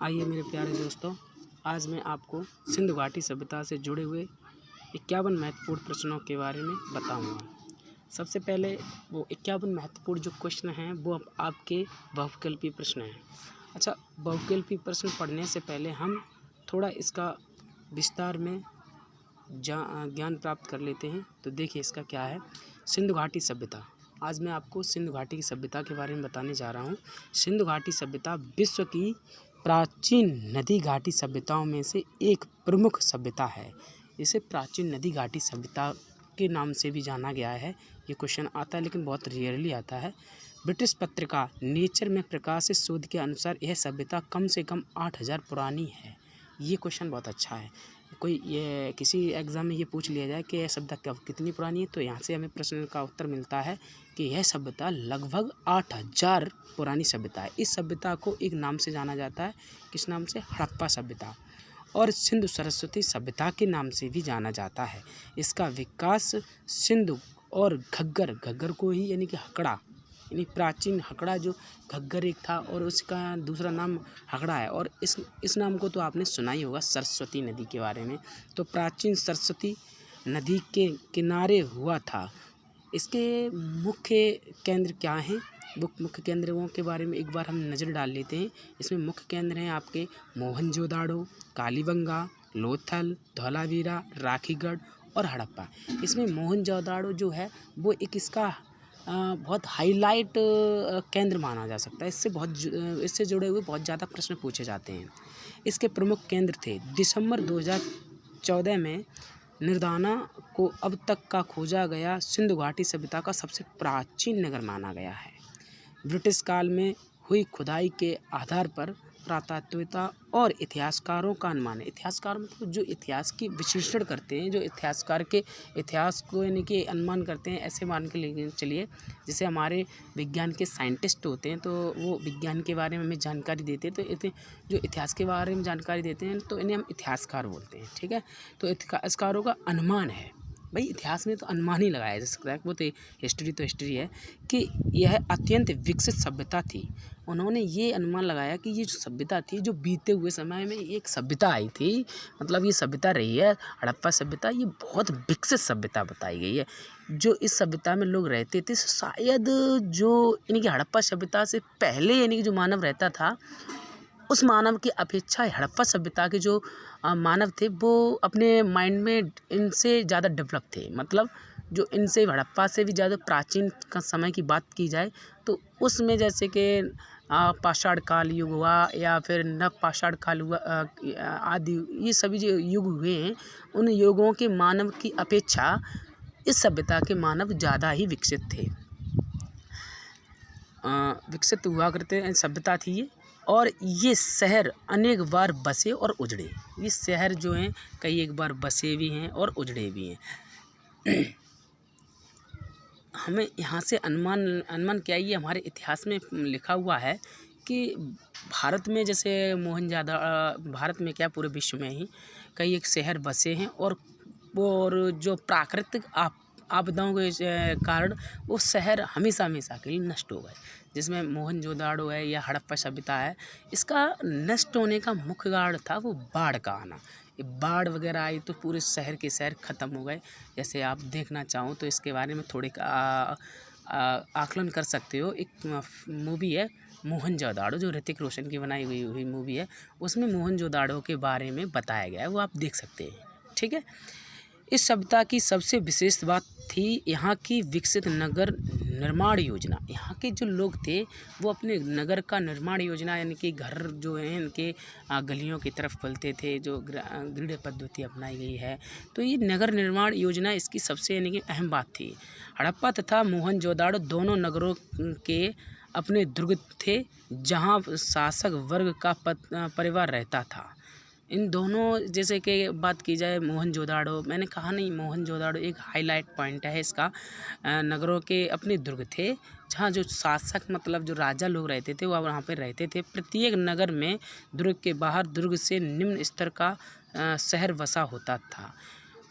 आइए मेरे प्यारे दोस्तों, आज मैं आपको सिंधु घाटी सभ्यता से जुड़े हुए 51 महत्वपूर्ण प्रश्नों के बारे में बताऊंगा। सबसे पहले वो 51 महत्वपूर्ण जो क्वेश्चन हैं वो आपके बहुविकल्पी प्रश्न हैं। अच्छा, बहुविकल्पी प्रश्न पढ़ने से पहले हम थोड़ा इसका विस्तार में ज्ञान प्राप्त कर लेते हैं। तो देखिए इसका क्या है। सिंधु घाटी सभ्यता, आज मैं आपको सिंधु घाटी की सभ्यता के बारे में बताने जा रहा हूँ। सिंधु घाटी सभ्यता विश्व की प्राचीन नदी घाटी सभ्यताओं में से एक प्रमुख सभ्यता है। इसे प्राचीन नदी घाटी सभ्यता के नाम से भी जाना गया है। ये क्वेश्चन आता है लेकिन बहुत रेयरली आता है। ब्रिटिश पत्रिका नेचर में प्रकाशित शोध के अनुसार यह सभ्यता कम से कम 8000 पुरानी है। ये क्वेश्चन बहुत अच्छा है। कोई ये किसी एग्ज़ाम में ये पूछ लिया जाए कि यह सभ्यता कितनी पुरानी है, तो यहाँ से हमें प्रश्न का उत्तर मिलता है कि यह सभ्यता लगभग 8000 पुरानी सभ्यता है। इस सभ्यता को एक नाम से जाना जाता है, किस नाम से? हड़प्पा सभ्यता, और सिंधु सरस्वती सभ्यता के नाम से भी जाना जाता है। इसका विकास सिंधु और घग्गर को ही यानी कि हकड़ा, यानी प्राचीन हकड़ा जो घग्गर एक था और उसका दूसरा नाम हकड़ा है, और इस नाम को तो आपने सुना ही होगा सरस्वती नदी के बारे में। तो प्राचीन सरस्वती नदी के किनारे हुआ था। इसके मुख्य केंद्र क्या हैं? मुख्य केंद्रों के बारे में एक बार हम नज़र डाल लेते हैं। इसमें मुख्य केंद्र हैं आपके मोहनजोदाड़ो, कालीबंगा, लोथल, धौलावीरा, राखीगढ़ और हड़प्पा। इसमें मोहनजोदाड़ो जो है वो एक इसका बहुत हाईलाइट केंद्र माना जा सकता है। इससे जुड़े हुए बहुत ज़्यादा प्रश्न पूछे जाते हैं। इसके प्रमुख केंद्र थे। दिसंबर 2014 में निर्दाना को अब तक का खोजा गया सिंधु घाटी सभ्यता का सबसे प्राचीन नगर माना गया है। ब्रिटिश काल में हुई खुदाई के आधार पर पुरातत्वविदा और इतिहासकारों का अनुमान है। इतिहासकार मतलब जो इतिहास की विश्लेषण करते हैं, जो इतिहासकार के इतिहास को यानी कि अनुमान करते हैं, ऐसे मान के लिए चलिए जैसे हमारे विज्ञान के साइंटिस्ट होते हैं तो वो विज्ञान के बारे में हमें जानकारी देते हैं। तो जो इतिहास के बारे में जानकारी देते हैं तो इन्हें हम इतिहासकार बोलते हैं, ठीक है। तो इतिहासकारों का अनुमान है, भाई इतिहास में तो अनुमान ही लगाया जा सकता है, वो तो हिस्ट्री है कि यह अत्यंत विकसित सभ्यता थी। उन्होंने ये अनुमान लगाया कि ये जो सभ्यता थी, जो बीते हुए समय में एक सभ्यता आई थी, मतलब ये सभ्यता रही है हड़प्पा सभ्यता, ये बहुत विकसित सभ्यता बताई गई है। जो इस सभ्यता में लोग रहते थे, शायद जो यानी कि हड़प्पा सभ्यता से पहले यानी कि जो मानव रहता था, उस मानव की अपेक्षा हड़प्पा सभ्यता के जो मानव थे वो अपने माइंड में इनसे ज़्यादा डेवलप थे। मतलब जो इनसे हड़प्पा से भी ज़्यादा प्राचीन का समय की बात की जाए तो उसमें जैसे कि पाषाण काल युग हुआ या फिर नव पाषाण काल हुआ, आदि ये सभी जो युग हुए हैं, उन युगों के मानव की अपेक्षा इस सभ्यता के मानव ज़्यादा ही विकसित थे, विकसित हुआ करते सभ्यता थी ये। और ये शहर अनेक बार बसे और उजड़े। ये शहर जो हैं कई एक बार बसे भी हैं और उजड़े भी हैं। हमें यहाँ से अनुमान क्या, ये हमारे इतिहास में लिखा हुआ है कि भारत में जैसे भारत में क्या पूरे विश्व में ही कई एक शहर बसे हैं और जो प्राकृतिक आपदाओं के कारण वो शहर हमेशा के लिए नष्ट हो गए। जिसमें मोहनजोदाड़ो है या हड़प्पा सभ्यता है, इसका नष्ट होने का मुख्य कारण था वो बाढ़ का आना। ये बाढ़ वगैरह आई तो पूरे शहर के शहर ख़त्म हो गए। जैसे आप देखना चाहो तो इसके बारे में थोड़े आकलन कर सकते हो। एक मूवी है मोहनजोदाड़ो, जो ऋतिक रोशन की बनाई हुई मूवी है, उसमें मोहनजोदाड़ो के बारे में बताया गया है, वो आप देख सकते हैं, ठीक है। इस सभ्यता की सबसे विशेष बात थी यहाँ की विकसित नगर निर्माण योजना। यहाँ के जो लोग थे वो अपने नगर का निर्माण योजना यानी कि घर जो है इनके गलियों की तरफ खुलते थे, जो ग्रिड पद्धति अपनाई गई है। तो ये नगर निर्माण योजना इसकी सबसे यानी कि अहम बात थी। हड़प्पा तथा मोहनजोदाड़ो दोनों नगरों के अपने दुर्ग थे जहाँ शासक वर्ग का परिवार रहता था। इन दोनों जैसे कि बात की जाए मोहनजोदाड़ो, मैंने कहा नहीं मोहनजोदाड़ो एक हाईलाइट पॉइंट है इसका। नगरों के अपने दुर्ग थे जहाँ जो शासक मतलब जो राजा लोग रहते थे वो वहाँ पे रहते थे। प्रत्येक नगर में दुर्ग के बाहर दुर्ग से निम्न स्तर का शहर बसा होता था,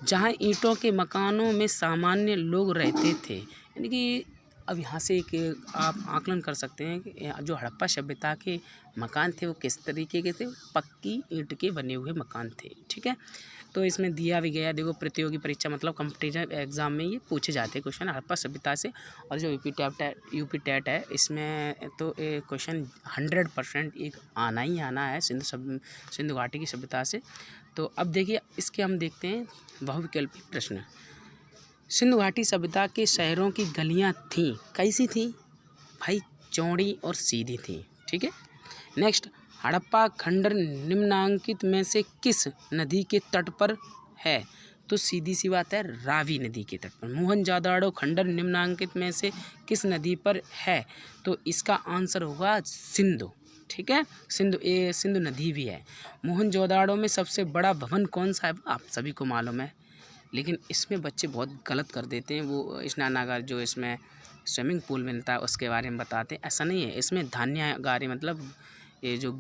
जहाँ ईंटों के मकानों में सामान्य लोग रहते थे। यानी कि अब यहाँ से एक आप आकलन कर सकते हैं कि जो हड़प्पा सभ्यता के मकान थे वो किस तरीके के थे, पक्की ईंट के बने हुए मकान थे। ठीक है, तो इसमें दिया भी गया, देखो प्रतियोगी परीक्षा मतलब कॉम्पिटिटिव एग्जाम में ये पूछे जाते हैं क्वेश्चन हड़प्पा सभ्यता से। और जो यूपी टेट है इसमें तो क्वेश्चन 100% एक आना ही आना है सिंधु घाटी की सभ्यता से। तो अब देखिए इसके हम देखते हैं बहुविकल्पी प्रश्न। सिंधु घाटी सभ्यता के शहरों की गलियां थीं, कैसी थीं भाई, चौड़ी और सीधी थी। ठीक है, नेक्स्ट, हड़प्पा खंडर निम्नांकित में से किस नदी के तट पर है, तो सीधी सी बात है रावी नदी के तट पर। मोहनजोदड़ो खंडर निम्नांकित में से किस नदी पर है, तो इसका आंसर होगा सिंधु। ठीक है, सिंधु नदी भी है। मोहनजोदड़ो में सबसे बड़ा भवन कौन सा है, आप सभी को मालूम है, लेकिन इसमें बच्चे बहुत गलत कर देते हैं। वो स्नानागार जो इसमें स्विमिंग पूल मिलता है उसके बारे में बताते हैं, ऐसा नहीं है। इसमें धान्यागार मतलब ये जो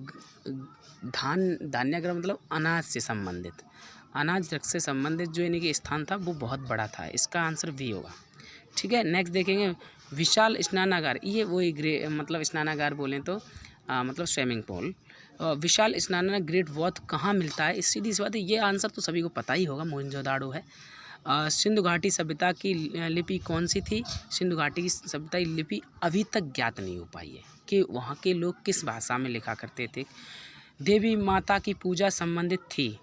धान्यागार मतलब अनाज से संबंधित, अनाज से संबंधित जो यानी कि स्थान था वो बहुत बड़ा था। इसका आंसर भी होगा। ठीक है, नेक्स्ट देखेंगे विशाल स्नानागार, ये वही मतलब स्नानागार बोलें तो मतलब स्विमिंग पूल। विशाल स्नानागार ग्रेट वॉथ कहाँ मिलता है, इस सीधी सी बात है, ये आंसर तो सभी को पता ही होगा, मोहनजोदड़ो है। सिंधु घाटी सभ्यता की लिपि कौन सी थी, सिंधु घाटी की सभ्यता की लिपि अभी तक ज्ञात नहीं हो पाई है कि वहाँ के लोग किस भाषा में लिखा करते थे। देवी माता की पूजा संबंधित थी,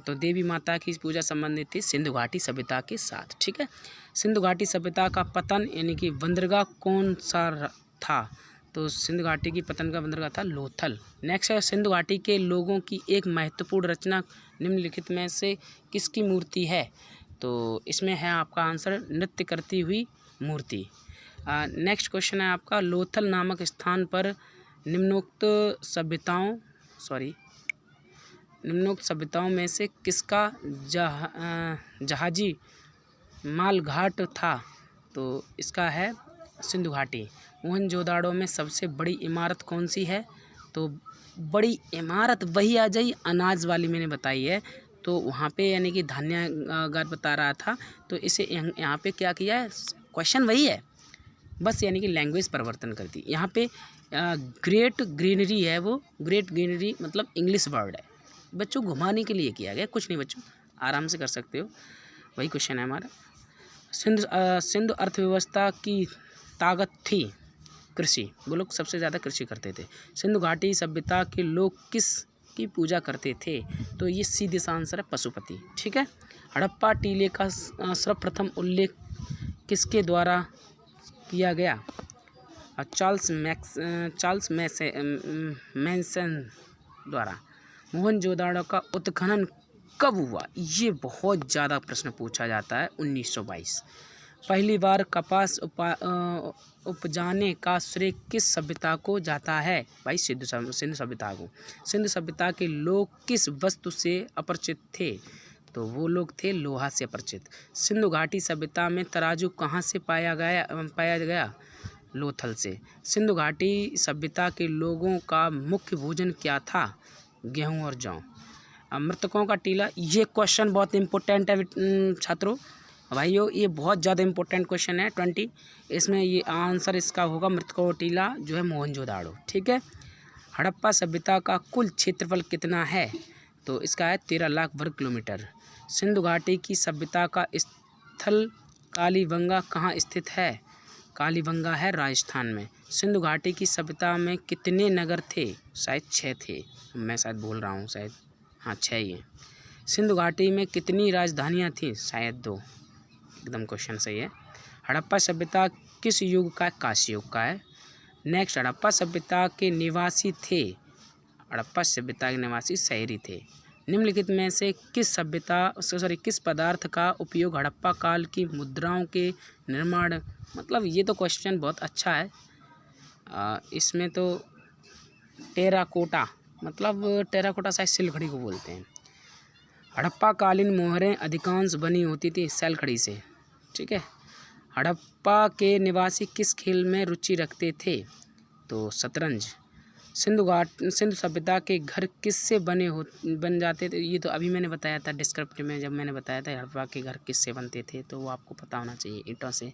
तो देवी माता की पूजा संबंधित थी सिंधु घाटी सभ्यता के साथ। ठीक है, सिंधु घाटी सभ्यता का पतन यानी कि बंदरगाह कौन सा था, तो सिंधु घाटी की पतन का बंदरगाह था लोथल। नेक्स्ट है सिंधु घाटी के लोगों की एक महत्वपूर्ण रचना निम्नलिखित में से किसकी मूर्ति है, तो इसमें है आपका आंसर नृत्य करती हुई मूर्ति। नेक्स्ट क्वेश्चन है आपका लोथल नामक स्थान पर निम्नोक्त सभ्यताओं में से किसका जहाजी माल घाट था, तो इसका है सिंधु घाटी। मोहनजोदड़ो में सबसे बड़ी इमारत कौन सी है, तो बड़ी इमारत वही आ जाई अनाज वाली मैंने बताई है, तो वहाँ पे यानी कि धान्यागार बता रहा था, तो इसे यहाँ पे क्या किया है, क्वेश्चन वही है, बस यानी कि लैंग्वेज परिवर्तन कर दी। यहाँ पे ग्रेट ग्रीनरी है, वो ग्रेट ग्रीनरी मतलब इंग्लिश वर्ड है, बच्चों घुमाने के लिए किया गया, कुछ नहीं बच्चों आराम से कर सकते हो, वही क्वेश्चन है हमारा। सिंधु अर्थव्यवस्था की ताकत थी कृषि, वो लोग सबसे ज़्यादा कृषि करते थे। सिंधु घाटी सभ्यता के लोग किस की पूजा करते थे, तो ये सीधे सा आंसर है पशुपति। ठीक है, हड़प्पा टीले का सर्वप्रथम उल्लेख किसके द्वारा किया गया, चार्ल्स मैसन द्वारा। मोहनजोदड़ो का उत्खनन कब हुआ, ये बहुत ज़्यादा प्रश्न पूछा जाता है, 1922। पहली बार कपास उपजाने का श्रेय किस सभ्यता को जाता है, भाई सिंधु सभ्यता को। सिंधु सभ्यता के लोग किस वस्तु से अपरिचित थे, तो वो लोग थे लोहा से अपरिचित। सिंधु घाटी सभ्यता में तराजू कहाँ से पाया गया, लोथल से। सिंधु घाटी सभ्यता के लोगों का मुख्य भोजन क्या था, गेहूँ और जौ। मृतकों का टीला, ये क्वेश्चन बहुत इम्पोर्टेंट है छात्रों, भाइयों ये बहुत ज़्यादा इम्पोर्टेंट क्वेश्चन है 20, इसमें ये आंसर इसका होगा मृतकों का टीला जो है मोहनजोदड़ो। ठीक है, हड़प्पा सभ्यता का कुल क्षेत्रफल कितना है, तो इसका है 13 लाख वर्ग किलोमीटर। सिंधु घाटी की सभ्यता का स्थल कालीबंगा कहाँ स्थित है, कालीबंगा है राजस्थान में। सिंधु घाटी की सभ्यता में कितने नगर थे, शायद 6 थे, मैं शायद भूल रहा हूँ, शायद हाँ 6 ही हैं। सिंधु घाटी में कितनी राजधानियाँ थीं, शायद 2, एकदम क्वेश्चन सही है। हड़प्पा सभ्यता किस युग का, कांस्य युग का है। नेक्स्ट, हड़प्पा सभ्यता के निवासी थे, हड़प्पा सभ्यता के निवासी शहरी थे। निम्नलिखित में से किस पदार्थ का उपयोग हड़प्पा काल की मुद्राओं के निर्माण, मतलब ये तो क्वेश्चन बहुत अच्छा है, इसमें तो टेराकोटा, मतलब टेराकोटा शायद सिलखड़ी को बोलते हैं। हड़प्पा कालीन मोहरें अधिकांश बनी होती थी सैलखड़ी से। ठीक है, हड़प्पा के निवासी किस खेल में रुचि रखते थे, तो शतरंज। सिंधु सभ्यता के घर किससे बन जाते थे? ये तो अभी मैंने बताया था डिस्क्रिप्टिव में, जब मैंने बताया था हड़प्पा के घर किससे बनते थे, तो वो आपको पता होना चाहिए, ईंटों से।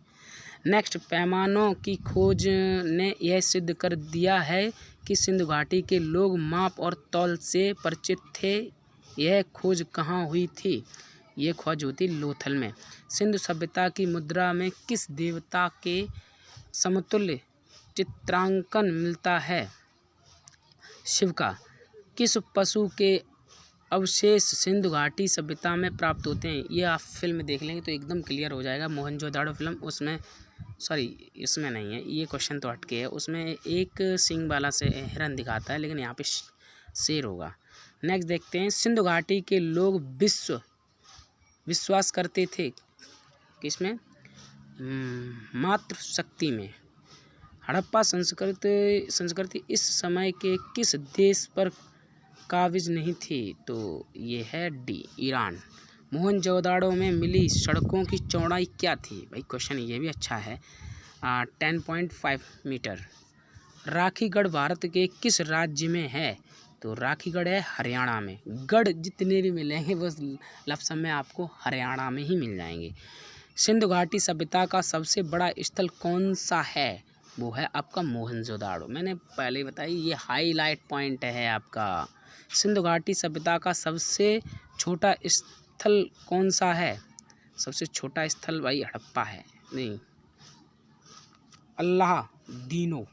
नेक्स्ट, पैमानों की खोज ने यह सिद्ध कर दिया है कि सिंधु घाटी के लोग माप और तौल से परिचित थे। यह खोज कहाँ हुई थी? ये खोज हुई थी लोथल में। सिंधु सभ्यता की मुद्रा में किस देवता के समतुल्य चित्रांकन मिलता है? शिव का। किस पशु के अवशेष सिंधु घाटी सभ्यता में प्राप्त होते हैं? ये आप फिल्म देख लेंगे तो एकदम क्लियर हो जाएगा। मोहनजोदाड़ो फिल्म, उसमें सॉरी इसमें नहीं है, ये क्वेश्चन तो हटके है। उसमें एक सींग वाला से हिरन दिखाता है, लेकिन यहाँ पे शेर होगा। नेक्स्ट देखते हैं, सिंधु घाटी के लोग विश्वास करते थे किसमें? मातृशक्ति में। हड़प्पा संस्कृति इस समय के किस देश पर काबिज नहीं थी? तो ये है डी, ईरान। मोहनजोदाड़ो में मिली सड़कों की चौड़ाई क्या थी? भाई क्वेश्चन ये भी अच्छा है। 10.5 मीटर। राखीगढ़ भारत के किस राज्य में है? तो राखीगढ़ है हरियाणा में। गढ़ जितने भी मिलेंगे वो लफ्ज़ में आपको हरियाणा में ही मिल जाएंगे। सिंधु घाटी सभ्यता का सबसे बड़ा स्थल कौन सा है? वो है आपका मोहनजोदाड़ो। मैंने पहले ही बताया, ये हाईलाइट पॉइंट है आपका। सिंधु घाटी सभ्यता का सबसे छोटा स्थल कौन सा है? सबसे छोटा स्थल भाई हड़प्पा है, नहीं, अल्लादीनो।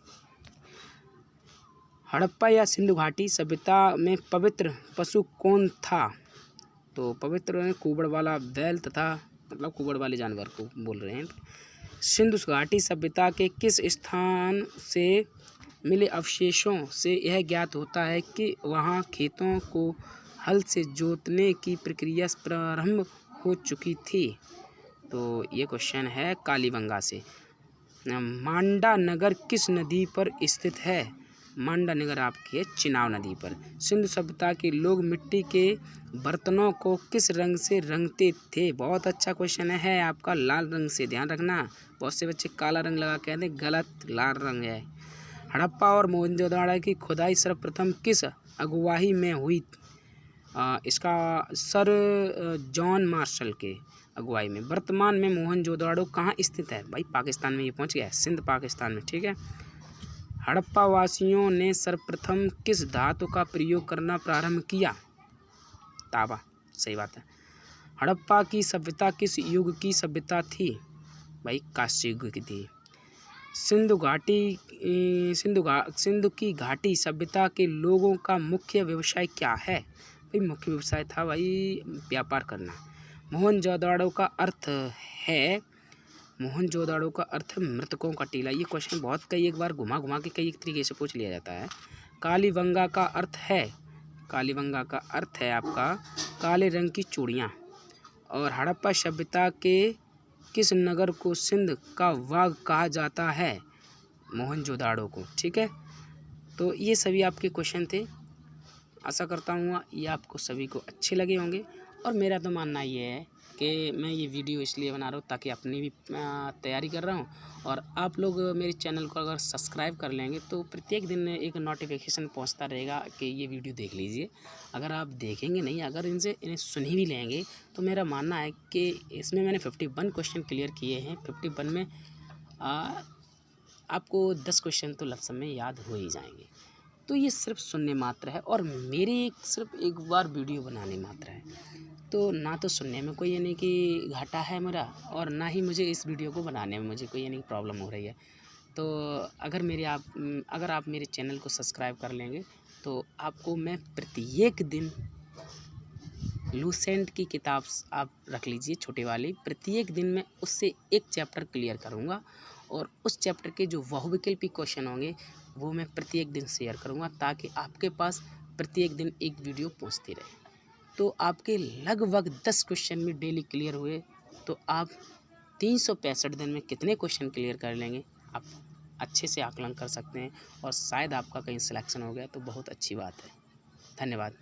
हड़प्पा या सिंधु घाटी सभ्यता में पवित्र पशु कौन था? तो पवित्र कुबड़ वाला बैल तथा, मतलब कुबड़ वाले जानवर को बोल रहे हैं। सिंधु घाटी सभ्यता के किस स्थान से मिले अवशेषों से यह ज्ञात होता है कि वहां खेतों को हल से जोतने की प्रक्रिया प्रारंभ हो चुकी थी? तो ये क्वेश्चन है कालीबंगा से। मांडा नगर किस नदी पर स्थित है? मांडा नगर आपकी है चिनाब नदी पर। सिंधु सभ्यता के लोग मिट्टी के बर्तनों को किस रंग से रंगते थे? बहुत अच्छा क्वेश्चन है आपका, लाल रंग से। ध्यान रखना, बहुत से बच्चे काला रंग लगा कहते हैं, गलत, लाल रंग है। हड़प्पा और मोहनजोदाड़ो की खुदाई सर्वप्रथम किस अगुवाई में हुई? इसका सर जॉन मार्शल के अगुवाई में। वर्तमान में मोहनजोदाड़ो कहाँ स्थित है? भाई पाकिस्तान में ये पहुँच गया है, सिंध पाकिस्तान में, ठीक है। हड़प्पा वासियों ने सर्वप्रथम किस धातु का प्रयोग करना प्रारंभ किया? तांबा, सही बात है। हड़प्पा की सभ्यता किस युग की सभ्यता थी? भाई कांस्य युग की थी। सिंधु की घाटी सभ्यता के लोगों का मुख्य व्यवसाय क्या है? भाई मुख्य व्यवसाय था भाई व्यापार करना। मोहनजोदाड़ो का अर्थ है मृतकों का टीला। ये क्वेश्चन बहुत कई एक बार घुमा के कई एक तरीके से पूछ लिया जाता है। कालीबंगा का अर्थ है आपका काले रंग की चूड़ियाँ। और हड़प्पा सभ्यता के किस नगर को सिंध का वाघ कहा जाता है? मोहनजोदाड़ो को, ठीक है। तो ये सभी आपके क्वेश्चन थे। आशा करता हूँ ये आपको सभी को अच्छे लगे होंगे। और मेरा तो मानना ये है कि मैं ये वीडियो इसलिए बना रहा हूँ ताकि अपनी भी तैयारी कर रहा हूँ, और आप लोग मेरे चैनल को अगर सब्सक्राइब कर लेंगे तो प्रत्येक दिन एक नोटिफिकेशन पहुँचता रहेगा कि ये वीडियो देख लीजिए। अगर आप देखेंगे नहीं, अगर इन्हें सुन ही भी लेंगे, तो मेरा मानना है कि इसमें मैंने 51 क्वेश्चन क्लियर किए हैं। 51 में आपको 10 क्वेश्चन तो लफ्ज़ में याद हो ही जाएंगे। तो ये सिर्फ सुनने मात्र है, और मेरी सिर्फ एक बार वीडियो बनाने मात्र है। तो ना तो सुनने में कोई यानी कि घाटा है मेरा, और ना ही मुझे इस वीडियो को बनाने में मुझे कोई यानी प्रॉब्लम हो रही है। तो अगर आप मेरे चैनल को सब्सक्राइब कर लेंगे तो आपको मैं प्रत्येक दिन लूसेंट की किताब आप रख लीजिए छोटी वाली, प्रत्येक दिन मैं उससे एक चैप्टर क्लियर करूँगा, और उस चैप्टर के जो बहुविकल्पी क्वेश्चन होंगे वो मैं प्रत्येक दिन शेयर करूँगा, ताकि आपके पास प्रत्येक दिन एक वीडियो पहुँचती रहे। तो आपके लगभग 10 क्वेश्चन में डेली क्लियर हुए तो आप 365 दिन में कितने क्वेश्चन क्लियर कर लेंगे आप अच्छे से आकलन कर सकते हैं, और शायद आपका कहीं सिलेक्शन हो गया तो बहुत अच्छी बात है। धन्यवाद।